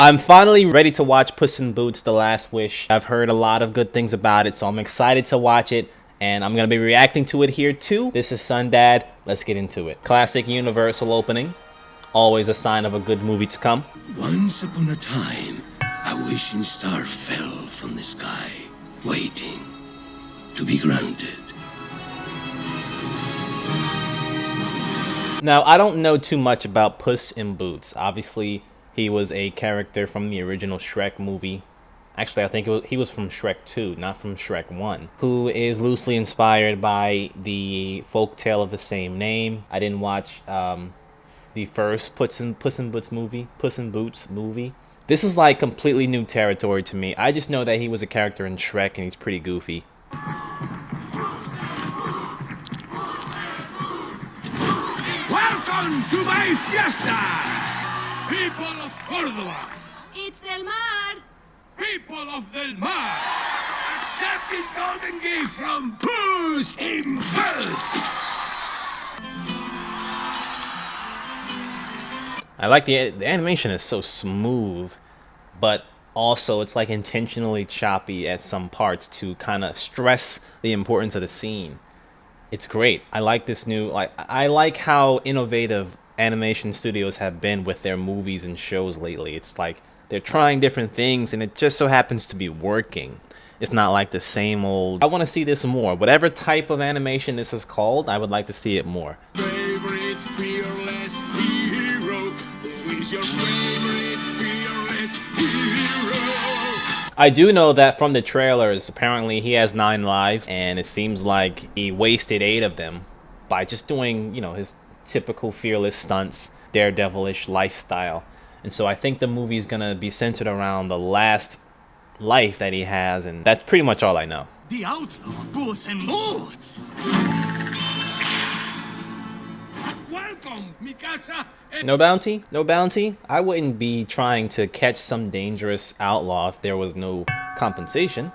I'm finally ready to watch Puss in Boots: The Last Wish. I've heard a lot of good things about it, so I'm excited to watch it, and I'm gonna be reacting to it here too. This is Sun Dad. Let's get into it. Classic Universal opening. Always a sign of a good movie to come. Once upon a time, a wishing star fell from the sky, waiting to be granted. Now, I don't know too much about Puss in Boots. Obviously, he was a character from the original Shrek movie. Actually, I think he was from Shrek 2, not from Shrek 1, who is loosely inspired by the folk tale of the same name. I didn't watch the first Puss in Boots movie. This is like completely new territory to me. I just know that he was a character in Shrek and he's pretty goofy. Welcome to my fiesta! People of Córdoba! It's Del Mar! People of Del Mar! Accept this golden gift from Puss in Boots! I like the animation is so smooth, but also it's like intentionally choppy at some parts to kind of stress the importance of the scene. It's great. I like this new, I like how innovative animation studios have been with their movies and shows lately. It's like they're trying different things and it just so happens to be working. It's not like the same old. I want to see this more. Whatever type of animation this is called, I would like to see it more. Favorite fearless hero? Who is your favorite fearless hero? I do know that from the trailers, apparently he has 9 lives, and it seems like he wasted 8 of them by just doing, you know, his typical fearless stunts, daredevilish lifestyle. And so I think the movie's gonna be centered around the last life that he has, and that's pretty much all I know. The outlaw Puss in Boots! Welcome, mi casa! No bounty? No bounty? I wouldn't be trying to catch some dangerous outlaw if there was no compensation.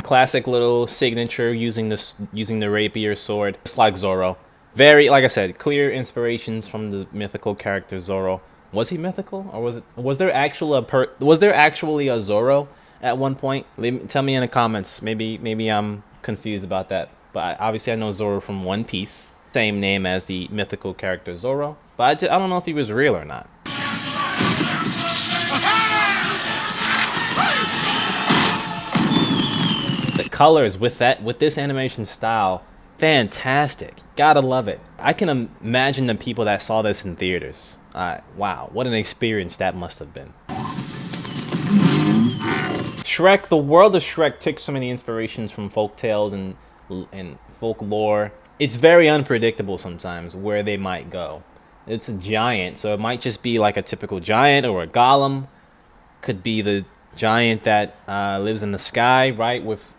Classic little signature using the rapier sword. It's like Zorro. Very, like I said, clear inspirations from the mythical character Zorro. Was he mythical, or was there actually a Zorro at one point? Tell me in the comments. Maybe I'm confused about that. But obviously I know Zorro from One Piece, same name as the mythical character Zorro. But I don't know if he was real or not. The colors with this animation style, fantastic. Gotta love it. I can imagine the people that saw this in theaters. Wow, what an experience that must have been. Shrek, the world of Shrek took so many inspirations from folk tales and folklore. It's very unpredictable sometimes where they might go. It's a giant, so it might just be like a typical giant or a golem. Could be the giant that lives in the sky, right? With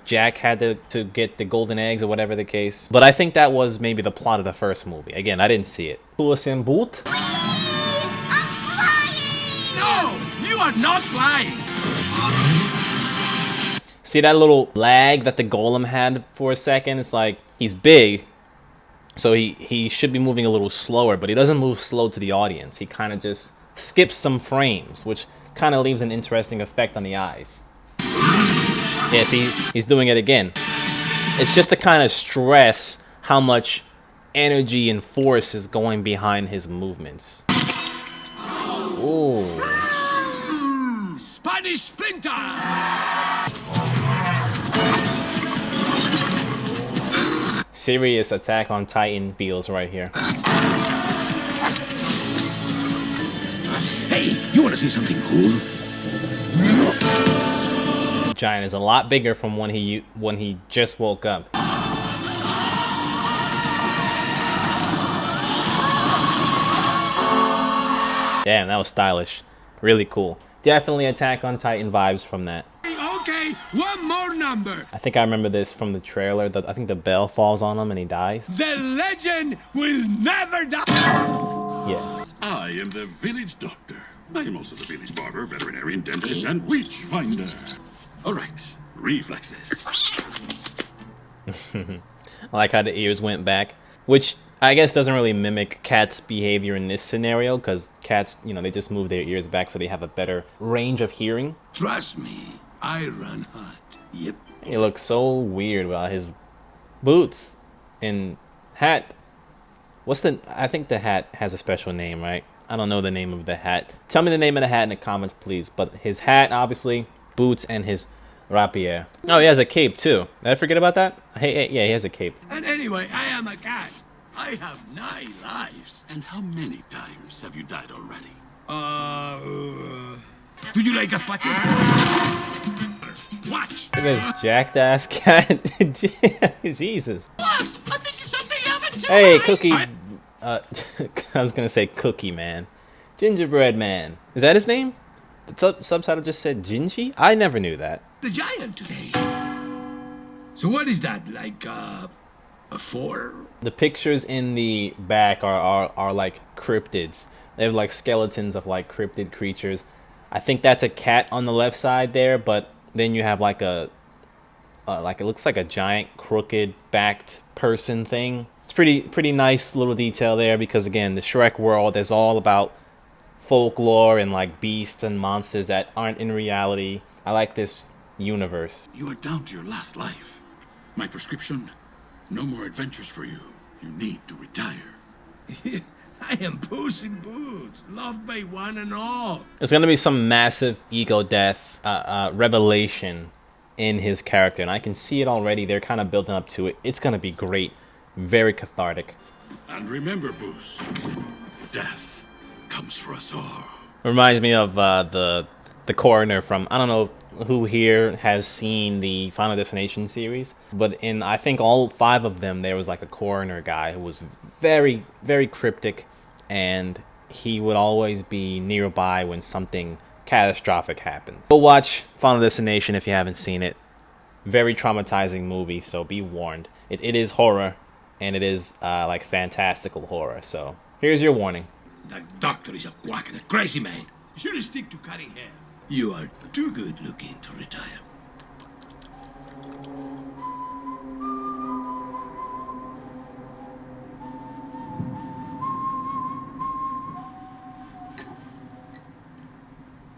Jack had to get the golden eggs or whatever the case. But I think that was maybe the plot of the first movie. Again, I didn't see it. Puss in Boots. I'm flying! No, you are not flying! See that little lag that the golem had for a second? It's like he's big, so he should be moving a little slower, but he doesn't move slow to the audience. He kind of just skips some frames, which kind of leaves an interesting effect on the eyes. Yeah, see, he's doing it again. It's just to kind of stress how much energy and force is going behind his movements. Ooh. Spanish Splinter! Serious Attack on Titan feels right here. Hey, you want to see something cool? Giant is a lot bigger from when he just woke up. Damn, that was stylish. Really cool. Definitely Attack on Titan vibes from that. Okay, one more number. I think I remember this from the trailer. I think the bell falls on him and he dies. The legend will never die. Yeah. I am the village doctor. I am also the village barber, veterinarian, dentist, and witch finder. All right, reflexes. I like how the ears went back, which I guess doesn't really mimic cats' behavior in this scenario, because cats, you know, they just move their ears back so they have a better range of hearing. Trust me, I run hot. Yep. He looks so weird without his boots and hat. I think the hat has a special name, right? I don't know the name of the hat. Tell me the name of the hat in the comments, please. But his hat, obviously, boots, and his rapier. Oh, he has a cape, too. Did I forget about that? Hey, yeah, he has a cape. And anyway, I am a cat. I have 9 lives. And how many times have you died already? Do you like gazpacho? Watch. Look at this jacked ass cat. Jesus. Puss, I think you something happened to Hey, me. Cookie. I was gonna say Cookie Man. Gingerbread Man. Is that his name? The subtitle just said Gingy? I never knew that. The giant today. So what is that, like, a 4? The pictures in the back are like cryptids. They have like skeletons of like cryptid creatures. I think that's a cat on the left side there, but then you have like a like it looks like a giant crooked backed person thing. It's pretty nice little detail there, because again, the Shrek world is all about folklore and like beasts and monsters that aren't in reality. I like this universe. You are down to your last life. My prescription: no more adventures for you. You need to retire. I am Puss in Boots, loved by one and all. There's gonna be some massive ego death revelation in his character, and I can see it already. They're kind of building up to it. It's gonna be great, very cathartic. And remember, Puss, death comes for us all. Reminds me of the coroner from, I don't know who here has seen the Final Destination series, but in I think all 5 of them there was like a coroner guy who was very, very cryptic, and he would always be nearby when something catastrophic happened. Go watch Final Destination if you haven't seen it. Very traumatizing movie, so be warned. It is horror, and it is like fantastical horror, so here's your warning. That doctor is a quack and a crazy man. You should stick to cutting hair. You are too good looking to retire.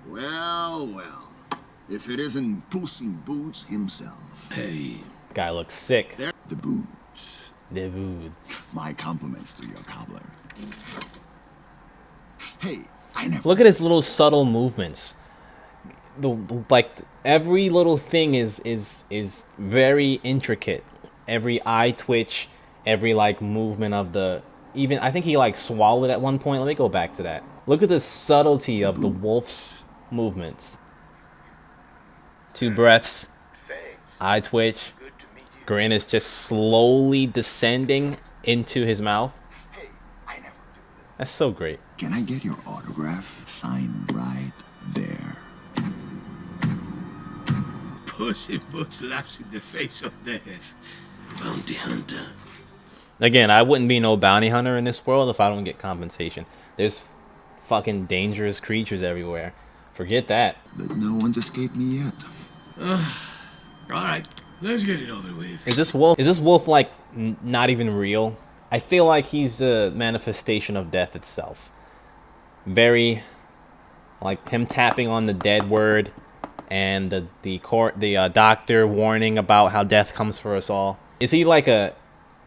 Well, well. If it isn't Puss in Boots himself. Hey. Guy looks sick. There, the boots. The boots. My compliments to your cobbler. Hey, I never... Look at his little subtle movements. Like every little thing is very intricate. Every eye twitch, every like movement of the, even I think he like swallowed at one point. Let me go back to that. Look at the subtlety of the wolf's movements. 2 breaths, eye twitch, grin is just slowly descending into his mouth. Hey, I never do this. That's so great. Can I get your autograph signed right there? Puss in Boots laughs in the face of death. Bounty hunter. Again, I wouldn't be no bounty hunter in this world if I don't get compensation. There's fucking dangerous creatures everywhere. Forget that. But no one's escaped me yet. Alright, let's get it over with. Is this wolf like not even real? I feel like he's a manifestation of death itself. Very like him tapping on the dead word, and the doctor warning about how death comes for us all. Is he like a?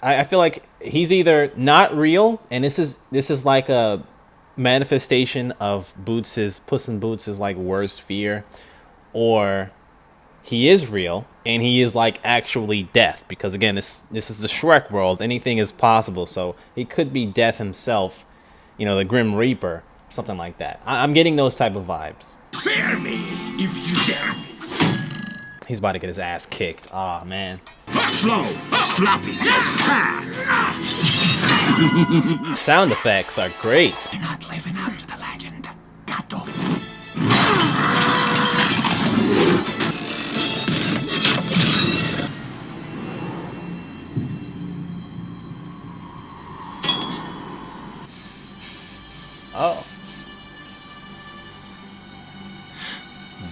I feel like he's either not real, and this is like a manifestation of Puss in Boots' like worst fear, or he is real and he is like actually death, because again this is the Shrek world. Anything is possible, so he could be death himself, you know, the Grim Reaper, something like that. I'm getting those type of vibes. Fear me if you dare. He's about to get his ass kicked. Ah, man. Slow, sloppy, yes sir. Sound effects are great. You're not living up to the legend. Gato. Oh.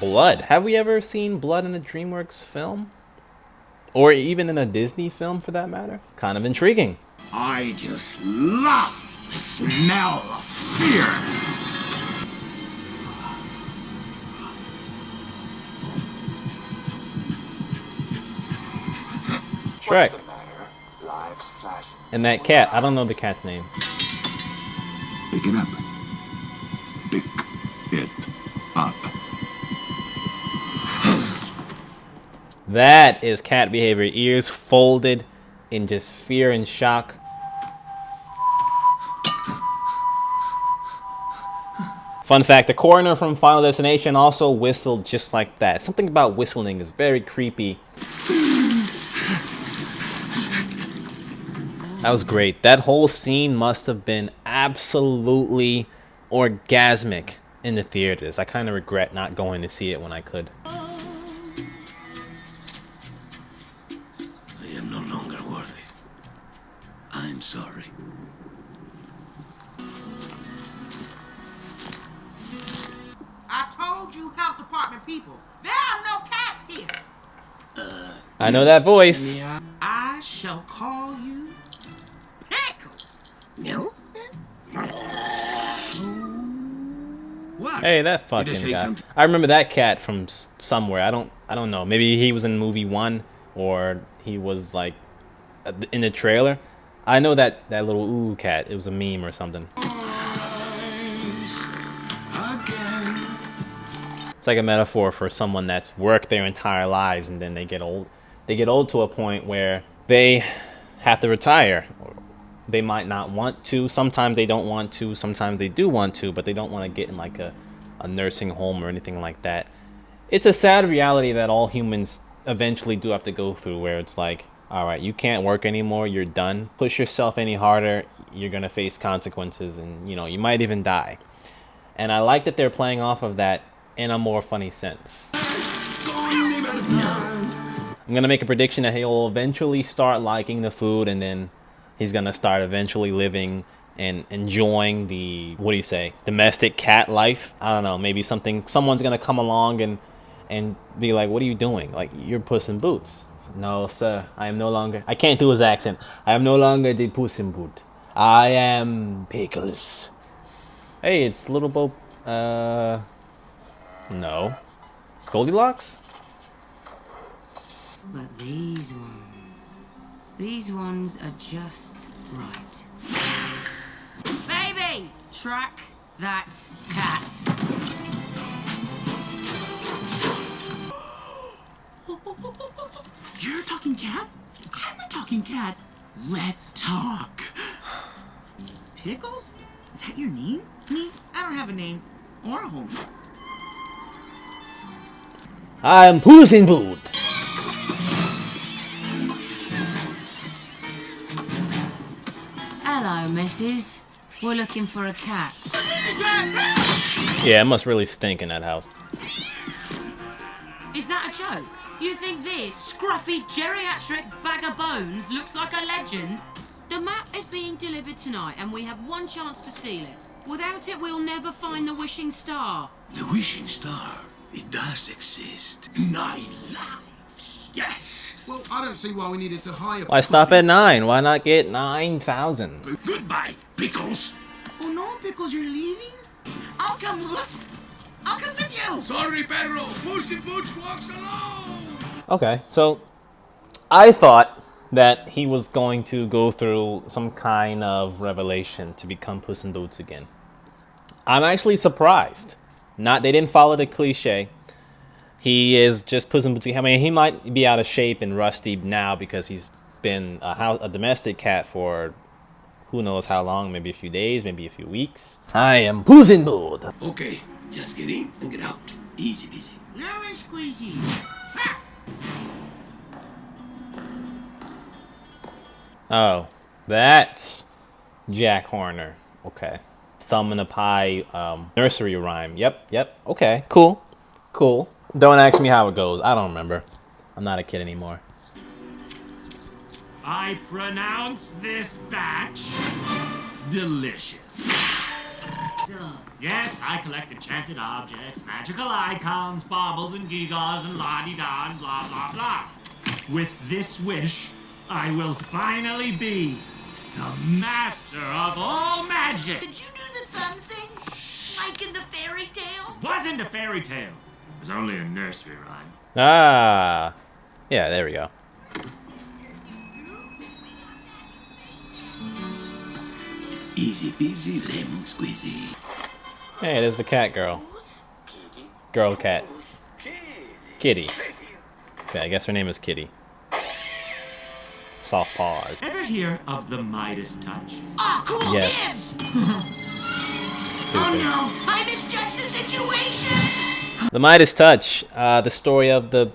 Blood. Have we ever seen blood in a DreamWorks film? Or even in a Disney film, for that matter? Kind of intriguing. I just love the smell of fear. Shrek. And that cat. I don't know the cat's name. Pick it up. Pick it up. That is cat behavior. Ears folded in just fear and shock. Fun fact, the coroner from Final Destination also whistled just like that. Something about whistling is very creepy. That was great. That whole scene must have been absolutely orgasmic in the theaters. I kind of regret not going to see it when I could. I am no longer worthy. I'm sorry. I told you health department people, there are no cats here. I know that voice. I shall call you Pickles. No? What? Hey, that Did I fucking say guy. something? I remember that cat from somewhere. I don't know. Maybe he was in movie 1 or he was like in the trailer. I know that little ooh cat. It was a meme or something. It's like a metaphor for someone that's worked their entire lives and then they get old. They get old to a point where they have to retire. They might not want to. Sometimes they don't want to. Sometimes they do want to, but they don't want to get in like a nursing home or anything like that. It's a sad reality that all humans eventually do have to go through, where it's like, all right, you can't work anymore. You're done. Push yourself any harder, you're going to face consequences, and you might even die. And I like that they're playing off of that in a more funny sense. I'm going to make a prediction that he'll eventually start liking the food, and then he's going to start eventually living and enjoying the, what do you say, domestic cat life. I don't know, maybe someone's going to come along and be like, what are you doing? Like, you're Puss in Boots. No, sir, I can't do his accent. I am no longer the Puss in Boot. I am Pickles. Hey, it's Little Bo... No. Goldilocks? But these ones are just right. Baby! Track that cat. You're a talking cat? I'm a talking cat. Let's talk. Pickles? Is that your name? Me? I don't have a name or a home. I am Puss in Boot. Hello, missus. We're looking for a cat. Yeah, it must really stink in that house. Is that a joke? You think this scruffy geriatric bag of bones looks like a legend? The map is being delivered tonight and we have one chance to steal it. Without it, we'll never find the wishing star. The wishing star. It does exist. 9 lives. Yes. Well, I don't see why we needed to hire... Why stop at 9? Why not get 9,000? Goodbye, Pickles. Oh no, Pickles, you're leaving? I'll come with you. Sorry, perro. Puss in Boots walks alone. Okay, so I thought that he was going to go through some kind of revelation to become Puss in Boots again. I'm actually surprised. They didn't follow the cliche. He is just Puss in Boots. I mean, he might be out of shape and rusty now because he's been a domestic cat for who knows how long, maybe a few days, maybe a few weeks. I am Puss in Boots. Okay, just get in and get out. Easy peasy. Very squeaky. Oh, that's Jack Horner. Okay. Thumb in a pie nursery rhyme. Yep. Okay, cool. Don't ask me how it goes. I don't remember. I'm not a kid anymore. I pronounce this batch delicious. Yes, I collect enchanted objects, magical icons, baubles and gewgaws and la-di-da and blah blah blah. With this wish, I will finally be the master of all magic. Did you do the thumb thing? Like in the fairy tale? Wasn't a fairy tale. It was only a nursery rhyme. Ah. Yeah, there we go. Easy peasy, lemon squeezy. Hey, there's the cat girl. Girl cat. Kitty. Okay, I guess her name is Kitty. Soft paws. Ever hear of the Midas touch? Oh, cool Yes. dibs! Oh no, I misjudged the situation! The Midas touch. The story of the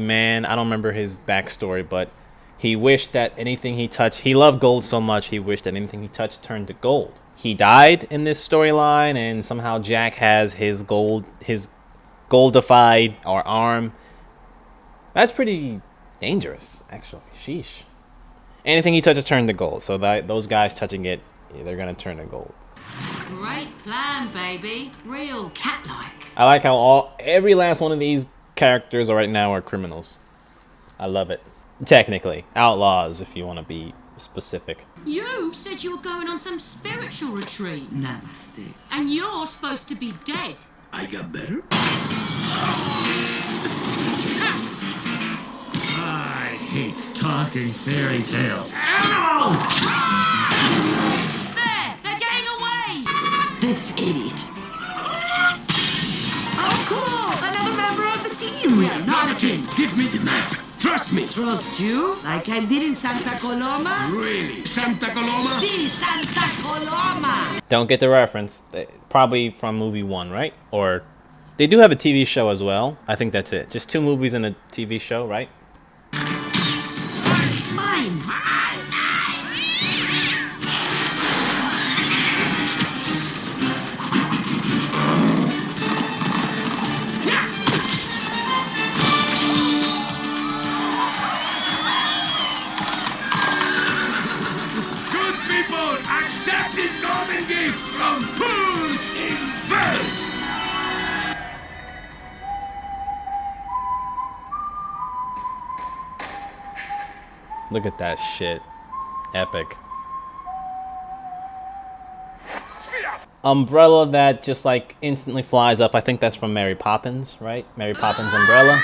man. I don't remember his backstory, but he wished that anything he touched. He loved gold so much. He wished that anything he touched turned to gold. He died in this storyline, and somehow Jack has his goldified or arm. That's pretty dangerous, actually. Sheesh. Anything he touches turned to gold. So those guys touching it, they're gonna turn to gold. Great plan, baby. Real cat-like. I like how every last one of these characters right now are criminals. I love it. Technically, outlaws if you want to be specific. You said you were going on some spiritual retreat. Namaste. And you're supposed to be dead. I got better? I hate talking fairy tale. Animals! There! They're getting away! This idiot. Oh, cool! Another member of the team! We are not a team. Give me the map. Trust me. Trust you? Like I did in Santa Coloma? Really? Santa Coloma? Si, Santa Coloma! Don't get the reference. Probably from movie 1, right? Or they do have a TV show as well. I think that's it. Just 2 movies and a TV show, right? Mine! Good people, accept this golden gift from Puss in Boots! Look at that shit. Epic. Speed up! Umbrella that just like instantly flies up. I think that's from Mary Poppins, right? Mary Poppins umbrella.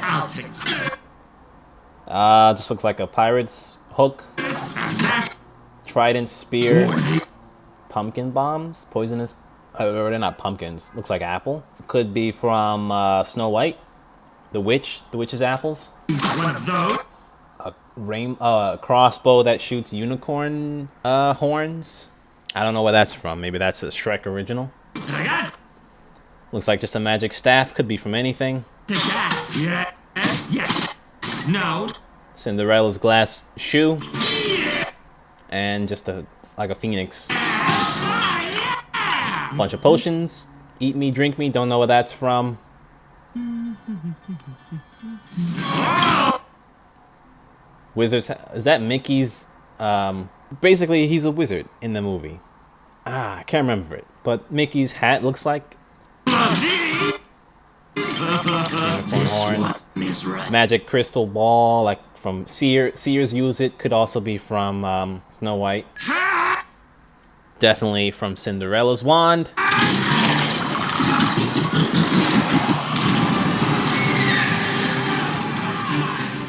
I'll take that. Just looks like a pirate's hook. Trident spear. Pumpkin bombs. Poisonous. Or they're not pumpkins. Looks like apple. Could be from Snow White. The witch. The witch's apples. One of those. A crossbow that shoots unicorn horns. I don't know where that's from. Maybe that's a Shrek original. I got Looks like just a magic staff. Could be from anything. to that. Yeah. Yes. No. Cinderella's glass shoe. And just like a phoenix. Bunch of potions. Eat me, drink me. Don't know where that's from. Wizards. Is that Mickey's? Basically, he's a wizard in the movie. I can't remember it. But Mickey's hat looks like unicorn horns. Magic crystal ball, like from Sears use it. Could also be from Snow White. Definitely from Cinderella's wand.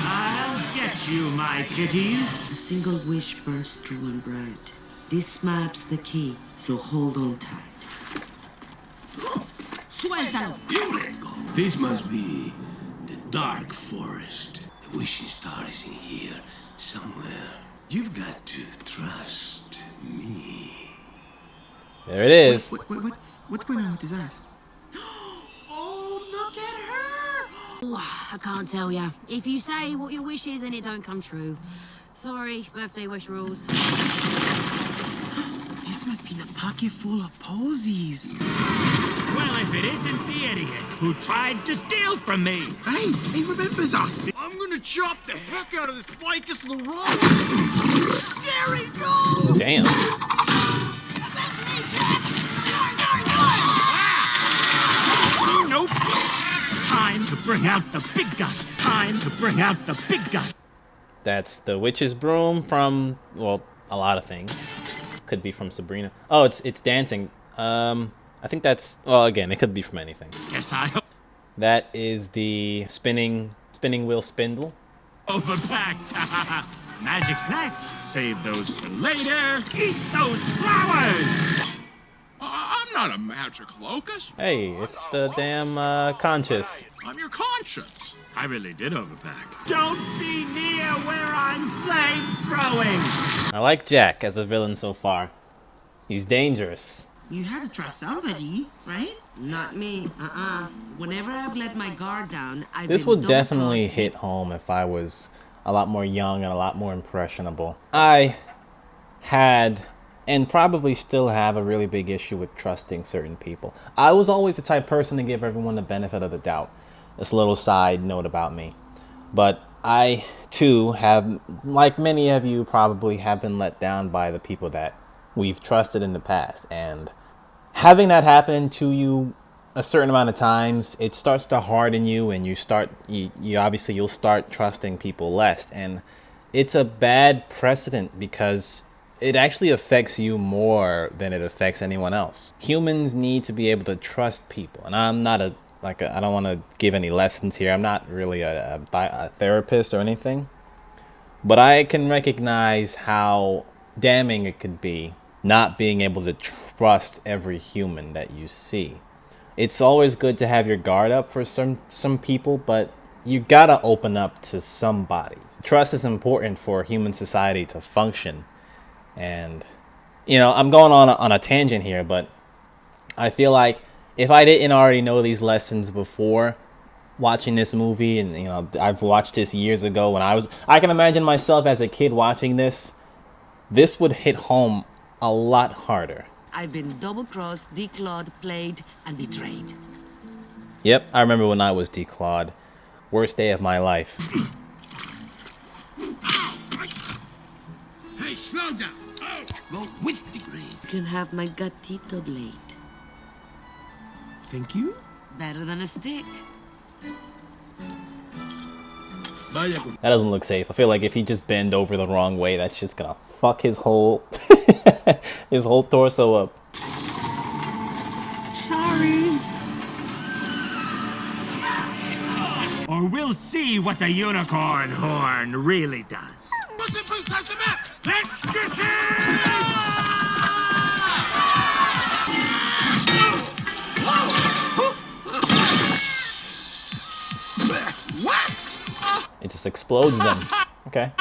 I'll get you, my kitties. A single wish bursts true and bright. This map's the key, so hold on tight. Suéltalo! You let go. This must be the dark forest. The wishing star is in here somewhere. You've got to trust me. There it is. What's going on with his eyes? Oh, look at her! I can't tell ya. If you say what your wish is and it don't come true. Sorry, birthday wish rules. This must be the pocket full of posies. Well, if it isn't the idiots who tried to steal from me. Hey, he remembers us. I'm gonna chop the heck out of this ficus in the road. There he goes! Damn. That's me, Jack! Time to bring out the big guns. Time to bring out the big guns. That's the witch's broom from, well, a lot of things. Could be from Sabrina. Oh, it's dancing. I think that's, well, again, it could be from anything. Yes, I That is the spinning wheel spindle. overpacked. Magic snacks. Save those for later. Eat those flowers. I'm not a magic locust. Hey, it's the damn conscious. I'm your conscience. I really did overpack. Don't be near where I'm flame throwing. I like Jack as a villain so far. He's dangerous. You had to trust somebody, right? Not me. Whenever I've let my guard down, I've This been would double definitely crossed. hit home if I was a lot more young and a lot more impressionable. I had, and probably still have, a really big issue with trusting certain people. I was always the type of person to give everyone the benefit of the doubt. This little side note about me. But I, too, have, like many of you probably, have been let down by the people that we've trusted in the past. And having that happen to you a certain amount of times, it starts to harden you, and you obviously you'll start trusting people less. And it's a bad precedent because it actually affects you more than it affects anyone else. Humans need to be able to trust people. And I'm not I don't want to give any lessons here. I'm not really a therapist or anything. But I can recognize how damning it could be not being able to trust every human that you see. It's always good to have your guard up for some people, but you gotta open up to somebody. Trust is important for human society to function. And, you know, I'm going on a tangent here, but I feel like if I didn't already know these lessons before watching this movie, and, you know, I've watched this years ago when I can imagine myself as a kid watching this would hit home a lot harder. I've been double-crossed, declawed, played, and betrayed. Yep, I remember when I was declawed. Worst day of my life. Hey, slow down. Go with the grain. You can have my gatito blade. Thank you. Better than a stick. That doesn't look safe. I feel like if he just bend over the wrong way, that shit's gonna fuck his whole his whole torso up. Sorry. Or we'll see what the unicorn horn really does. Puss in Boots has the map. Let's get it! What? It just explodes them. Okay.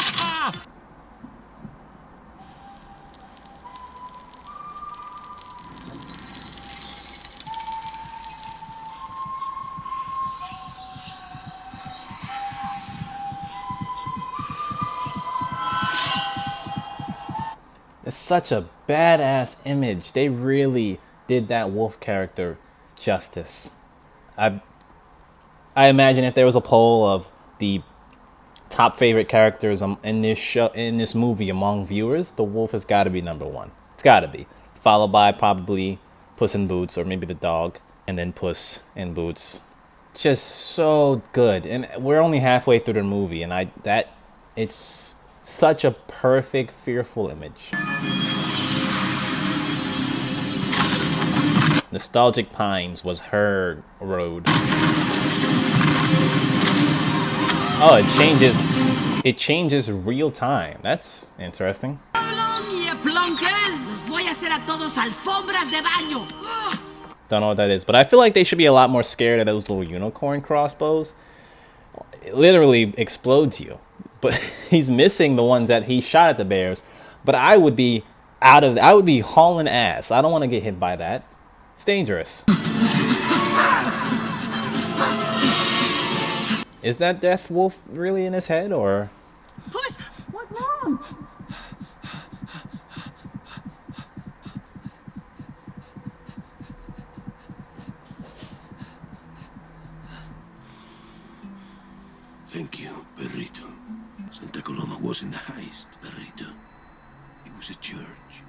It's such a badass image. They really did that wolf character justice. I imagine if there was a poll of the top favorite characters in this movie among viewers, the wolf has got to be number one. It's got to be, followed by probably Puss in Boots, or maybe the dog, and then Puss in Boots. Just so good, and we're only halfway through the movie, and it's such a perfect, fearful image. Nostalgic Pines was her road. Oh, it changes real time. That's interesting. How long, ye plunkers? Los voy a hacer a todos alfombras de baño. Don't know what that is, but I feel like they should be a lot more scared of those little unicorn crossbows. It literally explodes you. But he's missing the ones that he shot at the bears. But I would be hauling ass. I don't want to get hit by that. It's dangerous. Is that Death Wolf really in his head, or? Puss, what's wrong? Thank you, Perrito. Santa Coloma wasn't a heist, Perrito. It was a church.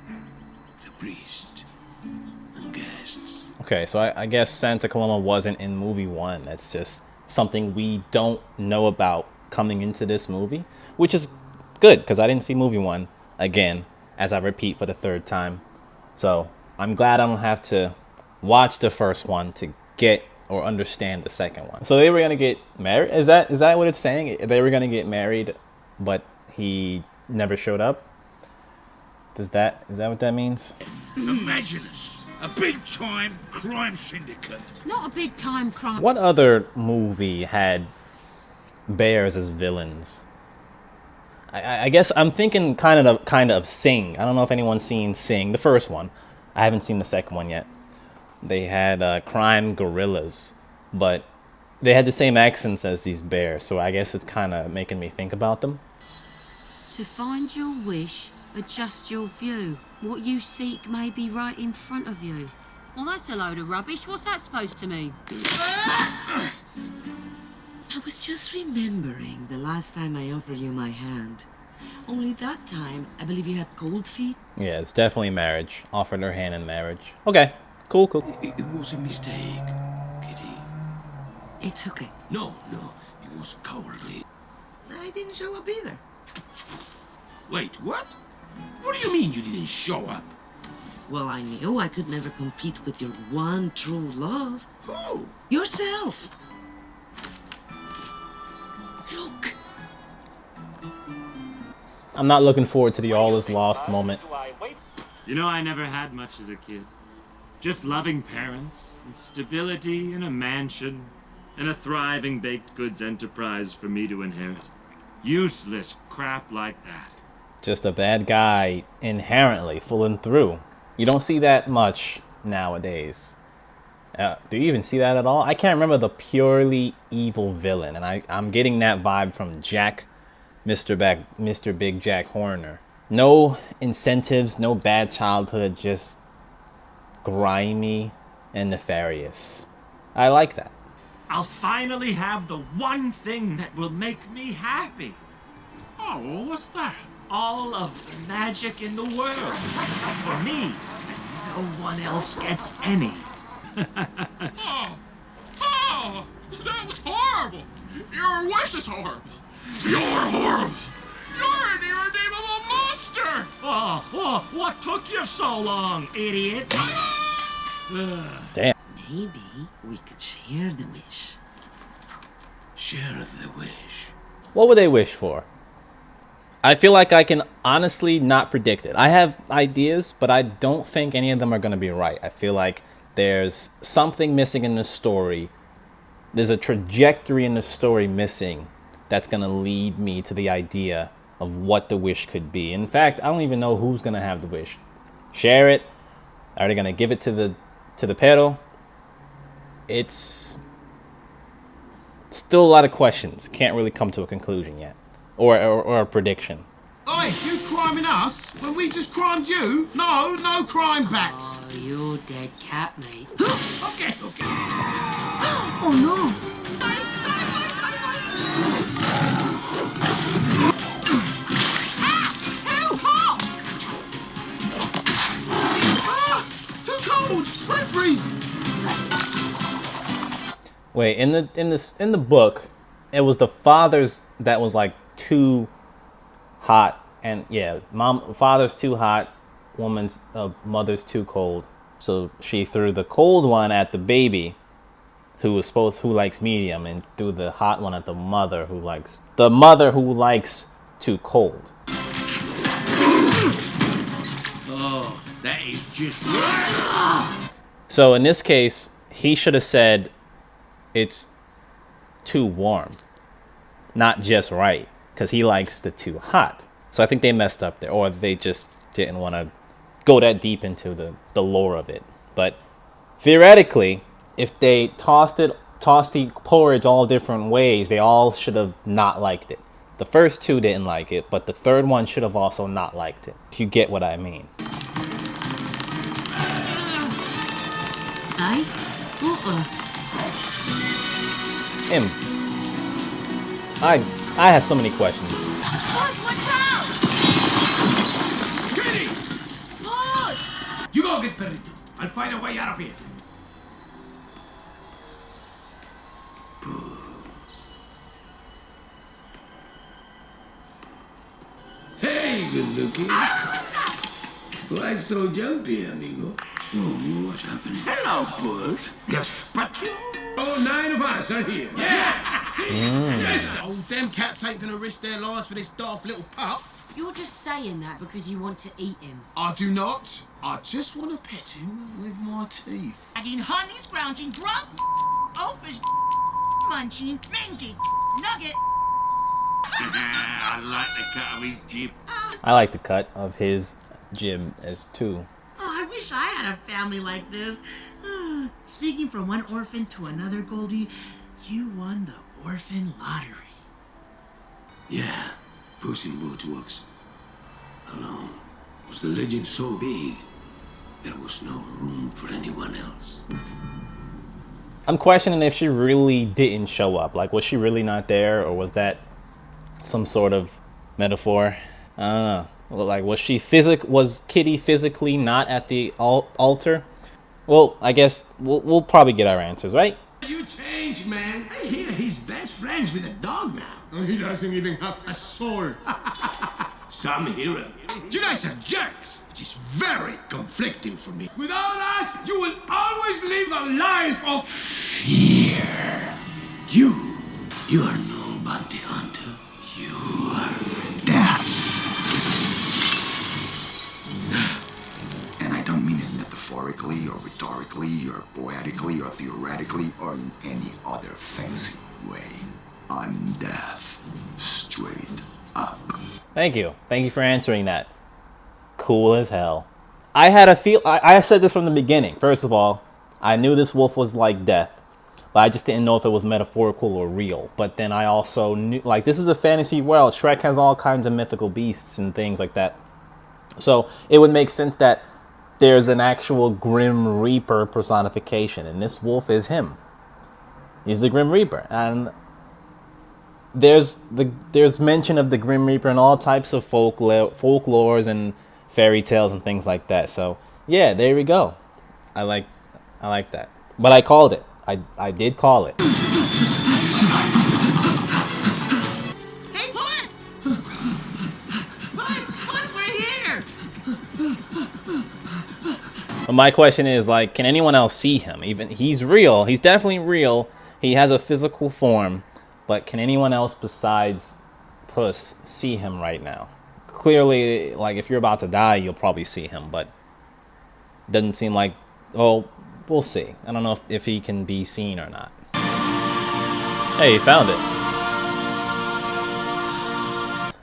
The priest and guests. Okay, so I guess Santa Coloma wasn't in movie one. That's just something we don't know about coming into this movie, which is good because I didn't see movie one again, as I repeat for the third time. So I'm glad I don't have to watch the first one to get or understand the second one. So they were gonna get married. Is that what it's saying? They were gonna get married, but he never showed up. Is that what that means? Imagine it. A big-time crime syndicate. Not a big-time crime. What other movie had bears as villains? I guess I'm thinking kind of Sing. I don't know if anyone's seen Sing, the first one. I haven't seen the second one yet. They had crime gorillas, but they had the same accents as these bears, so I guess it's kind of making me think about them. To find your wish, adjust your view. What you seek may be right in front of you. Well, that's a load of rubbish. What's that supposed to mean? I was just remembering the last time I offered you my hand. Only that time, I believe you had cold feet. Yeah, it's definitely marriage. Offered her hand in marriage. Okay, cool. It was a mistake, Kitty. It's okay. No, it was cowardly. I didn't show up either. Wait, what? What do you mean you didn't show up? Well, I knew I could never compete with your one true love. Who? Yourself. Look. I'm not looking forward to the all is lost moment. You know, I never had much as a kid. Just loving parents, and stability in a mansion, and a thriving baked goods enterprise for me to inherit. Useless crap like that. Just a bad guy inherently fooling through. You don't see that much nowadays. Do you even see that at all? I can't remember the purely evil villain, and I'm getting that vibe from Jack, Mr. Big Jack Horner. No incentives, no bad childhood, just grimy and nefarious. I like that. I'll finally have the one thing that will make me happy. Oh, well, what's that? All of the magic in the world. For me, and no one else gets any. Oh, that was horrible. Your wish is horrible. You're horrible. You're an irredeemable monster. Oh, what took you so long, idiot? Damn. Maybe we could share the wish. Share the wish. What would they wish for? I feel like I can honestly not predict it. I have ideas, but I don't think any of them are going to be right. I feel like there's something missing in the story. There's a trajectory in the story missing that's going to lead me to the idea of what the wish could be. In fact, I don't even know who's going to have the wish. Share it? Are they going to give it to the perro? It's still a lot of questions. Can't really come to a conclusion yet. Or a prediction. Oi, you criming us when we just crimed you? No crime backs. Oh, you're dead cat, mate. Okay. Oh no! Too cold! Brain freeze! Wait, in the book, it was the father's that was like too hot, and yeah, father's too hot, mother's too cold. So she threw the cold one at the baby, who likes medium, and threw the hot one at the mother who likes too cold. Oh, that is just right. So in this case, he should have said it's too warm, not just right, because he likes the too hot. So I think they messed up there, or they just didn't want to go that deep into the lore of it. But theoretically, if they tossed the porridge all different ways, they all should have not liked it. The first two didn't like it, but the third one should have also not liked it, if you get what I mean. Hey? Him. I have so many questions. Puss, watch out! Kitty! Puss! You go get Perrito. I'll find a way out of here. Puss. good looking. Why so jumpy, amigo? Oh, what's happening? Hello, Puss. Gazpacho? All 9 of us are here. Oh, them cats ain't gonna risk their lives for this daft little pup. You're just saying that because you want to eat him. I do not. I just want to pet him with my teeth. Adding honey, scrounging, grub, offers, munching, minty, nugget. I like the cut of his jib. I like the cut of his jib as too. Oh, I wish I had a family like this. Speaking from one orphan to another, Goldie, you won the orphan lottery. Yeah, Puss in Boots walks alone. Was the legend so big, there was no room for anyone else? I'm questioning if she really didn't show up. Like, was she really not there, or was that some sort of metaphor? I don't know. Like, was Kitty physically not at the altar? Well, I guess we'll probably get our answers, right? You changed, man. I hear he's best friends with a dog now. He doesn't even have a soul. Some hero. You guys are jerks. Which is very conflicting for me. Without us, you will always live a life of Fear. You are no bounty hunter. You are death. And I don't mean it metaphorically or rhetorically or poetically or theoretically or in any other fancy way. I'm death. Straight up. Thank you. Thank you for answering that. Cool as hell. I had a feel. I said this from the beginning. First of all, I knew this wolf was like death, but I just didn't know if it was metaphorical or real. But then I also knew, like, this is a fantasy world. Shrek has all kinds of mythical beasts and things like that. So it would make sense that there's an actual Grim Reaper personification, and this wolf is him. He's the Grim Reaper, and there's mention of the Grim Reaper in all types of folklores and fairy tales and things like that. So yeah, there we go. I like that. But I called it. I did call it. Hey, Puss! Puss, we're here! But my question is, like, can anyone else see him? Even he's real. He's definitely real. He has a physical form. But can anyone else besides Puss see him right now? Clearly, like, if you're about to die, you'll probably see him. But doesn't seem like... Oh, we'll see. I don't know if he can be seen or not. Hey, he found it.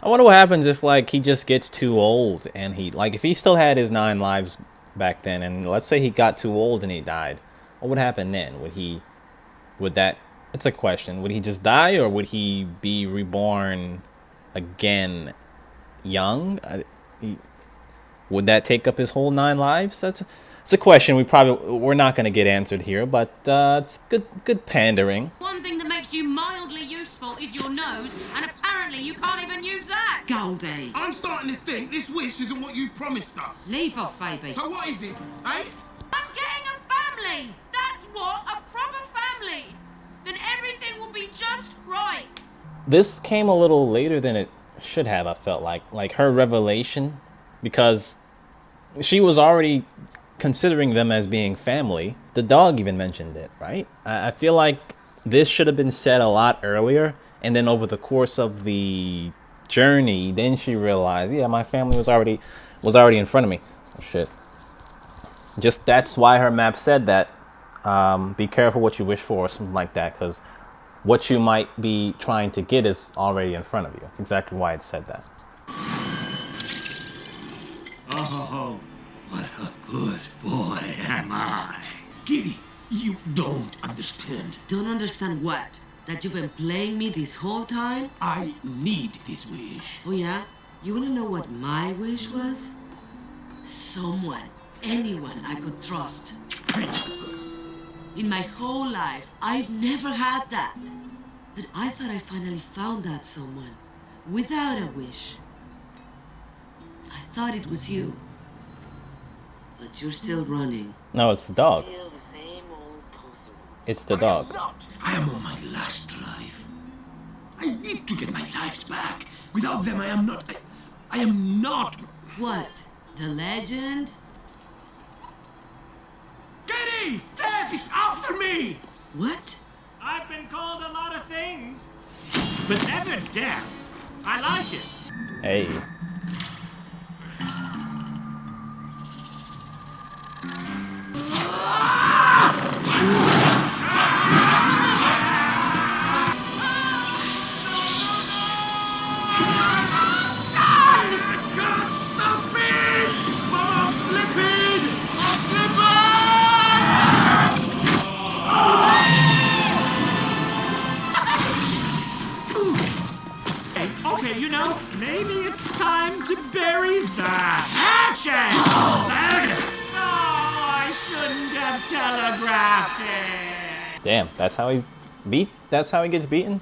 I wonder what happens if, like, he just gets too old and he... Like, if he still had his 9 lives back then, and let's say he got too old and he died, what would happen then? Would that... It's a question. Would he just die, or would he be reborn again young? Would that take up his whole 9 lives? It's a question we're not going to get answered here, but it's good pandering. One thing that makes you mildly useful is your nose, and apparently you can't even use that. Goldie. I'm starting to think this wish isn't what you promised us. Leave off, baby. So what is it, eh? I'm getting a family. That's what, a proper family. Then everything will be just right. This came a little later than it should have, I felt like her revelation, because she was already considering them as being family. The dog even mentioned it, right? I feel like this should have been said a lot earlier, and then over the course of the journey, then she realized, yeah, my family was already in front of me. Oh, shit. Just that's why her map said that. Be careful what you wish for, or something like that, because what you might be trying to get is already in front of you. That's exactly why it said that. Oh, what a good boy am I. Kitty, you don't understand. Don't understand what? That you've been playing me this whole time? I need this wish. Oh yeah? You wanna know what my wish was? Someone, anyone I could trust. In my whole life, I've never had that. But I thought I finally found that someone. Without a wish. I thought it was you. But you're still running. No, it's the dog. Still the same old poser. It's the dog. I am on my last life. I need to get my lives back. Without them, I am not... I am not. What? The legend? Kitty! Death is after me! What? I've been called a lot of things, but never death. I like it. Hey. Okay, you know, maybe it's time to bury the hatchet! No, I shouldn't have telegraphed it! Damn, that's how he's beat. That's how he gets beaten.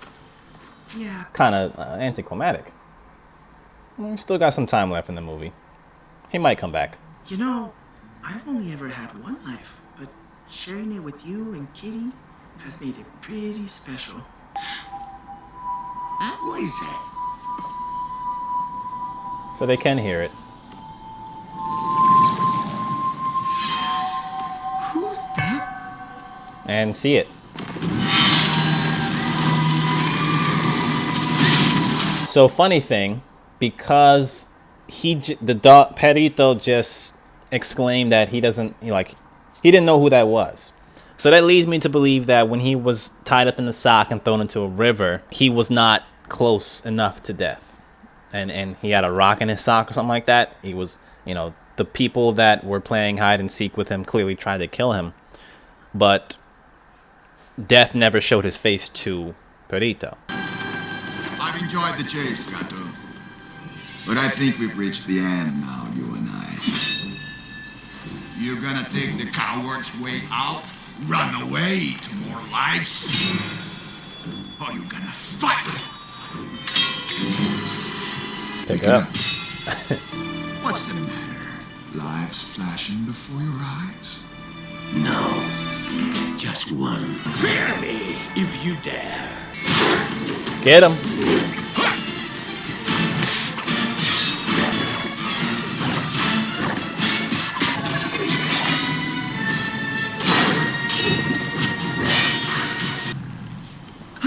Yeah. Kind of anticlimactic. We still got some time left in the movie. He might come back. You know, I've only ever had one life, but sharing it with you and Kitty has made it pretty special. What is that? So they can hear it. Who's that? And see it. So funny thing, because the dog Perito just exclaimed that he didn't know who that was. So that leads me to believe that when he was tied up in the sock and thrown into a river, he was not close enough to death. And he had a rock in his sock or something like that. He was, the people that were playing hide and seek with him clearly tried to kill him. But death never showed his face to Perito. I've enjoyed the chase, Gato. But I think we've reached the end now, you and I. You're gonna take the coward's way out? Run away to more lives? Or you gonna fight? Pick it up. What's the matter? Lives flashing before your eyes? No, just one. Fear me if you dare. Get him.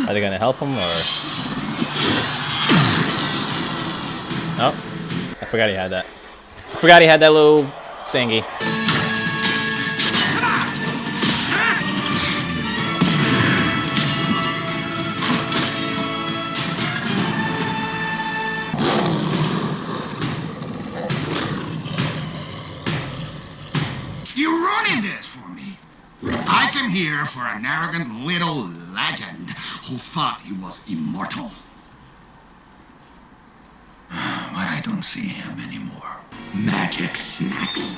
Are they gonna help him or? Oh, I forgot he had that. I forgot he had that little thingy. You're running this for me. I came here for an arrogant little legend who thought he was immortal. But I don't see him anymore. Magic snacks.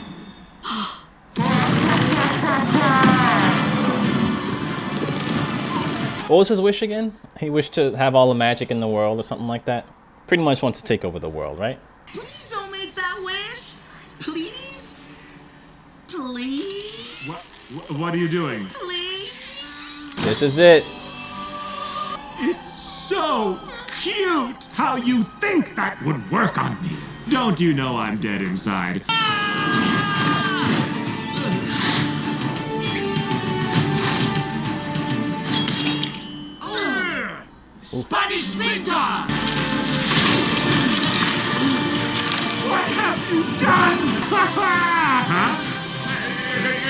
What was his wish again? He wished to have all the magic in the world or something like that. Pretty much wants to take over the world, right? Please don't make that wish. Please? Please? What are you doing? Please? This is it. It's so cute how you think that would work on me. Don't you know I'm dead inside? Spanish splinter! What have you done? Huh?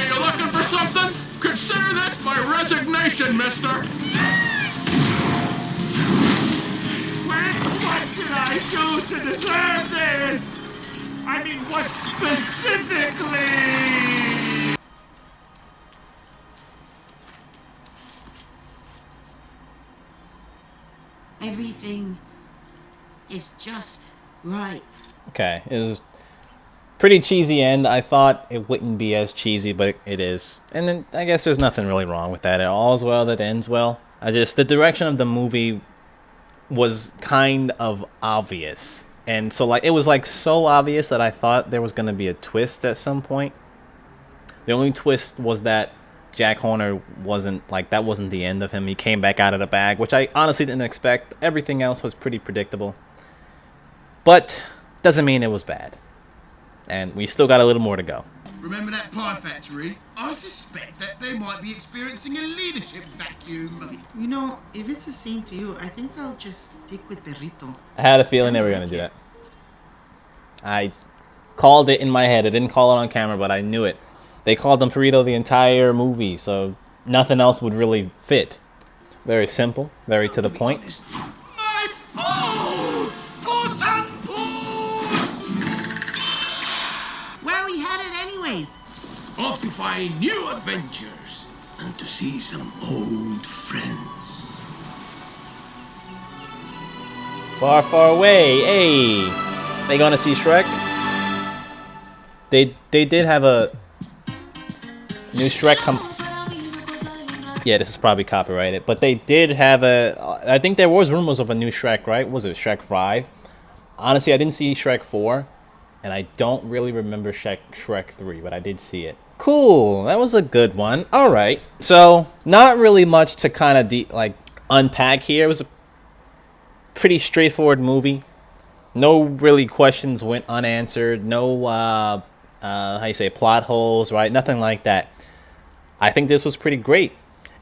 You looking for something? Consider this my resignation, mister. What did I do to deserve this? I mean, what specifically? Everything is just right. Okay, it was pretty cheesy end. I thought it wouldn't be as cheesy, but it is. And then I guess there's nothing really wrong with that. It all's well that ends well. The direction of the movie was kind of obvious. And so it was so obvious that I thought there was going to be a twist at some point. The only twist was that Jack Horner wasn't the end of him. He came back out of the bag, which I honestly didn't expect. Everything else was pretty predictable. But doesn't mean it was bad. And we still got a little more to go. Remember that pie factory? I suspect that they might be experiencing a leadership vacuum. You know, if it's the same to you, I think I'll just stick with Perrito. I had a feeling they were going to do that. I called it in my head. I didn't call it on camera, but I knew it. They called him Perrito the entire movie, so nothing else would really fit. Very simple, very to the point. My boat! Puss and Puss! Well, we had it anyways. Off to find new adventures and to see some old friends. Far, far away. Hey, they gonna see Shrek? They did have a new Shrek come. Yeah, this is probably copyrighted, but they did have a. I think there was rumors of a new Shrek, right? Was it Shrek 5? Honestly, I didn't see Shrek 4, and I don't really remember Shrek 3, but I did see it. Cool, that was a good one. All right, so not really much to kind of unpack here. It was a pretty straightforward movie. No really questions went unanswered. No how you say, plot holes, right? Nothing like that. I think this was pretty great.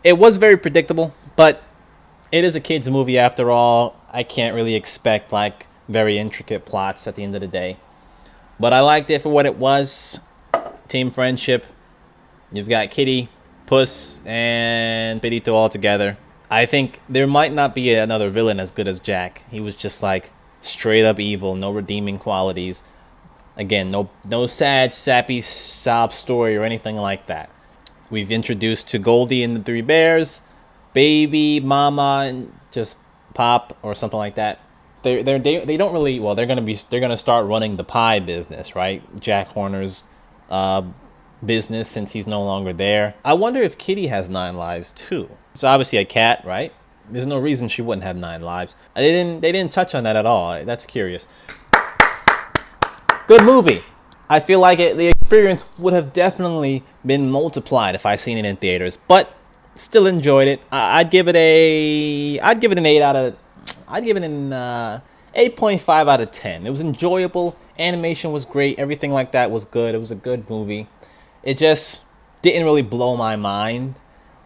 It was very predictable, but it is a kids movie after all. I can't really expect like very intricate plots at the end of the day. But I liked it for what it was. Team friendship. You've got Kitty, Puss, and Perrito all together. I think there might not be another villain as good as Jack. He was just like straight up evil, no redeeming qualities. Again, no sad, sappy sob story or anything like that. We've introduced to Goldie and the Three Bears, Baby, Mama, and just Pop or something like that. They don't really, well, they're gonna start running the pie business, right? Jack Horner's business, since he's no longer there. I wonder if Kitty has 9 lives too. It's obviously a cat, right? There's no reason she wouldn't have 9 lives. They didn't touch on that at all. That's curious. Good movie. I feel like the experience would have definitely been multiplied if I seen it in theaters, but still enjoyed it. I'd give it an 8.5 out of 10. It was enjoyable. Animation was great. Everything like that was good. It was a good movie. It just didn't really blow my mind.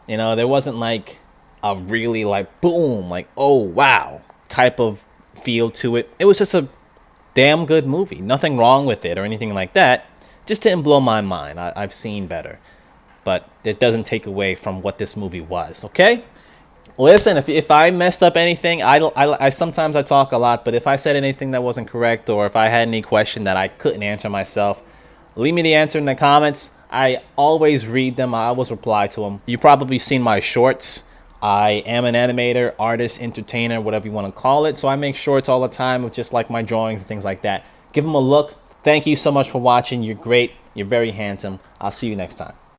You know, there wasn't like a really like boom, like oh wow type of feel to it. It was just a damn good movie. Nothing wrong with it or anything like that. Just didn't blow my mind. I've seen better. But it doesn't take away from what this movie was, okay? Listen, if I messed up anything, I sometimes I talk a lot, but if I said anything that wasn't correct or if I had any question that I couldn't answer myself, leave me the answer in the comments. I always read them. I always reply to them. You've probably seen my shorts. I am an animator, artist, entertainer, whatever you want to call it. So I make shorts all the time with just like my drawings and things like that. Give them a look. Thank you so much for watching. You're great. You're very handsome. I'll see you next time.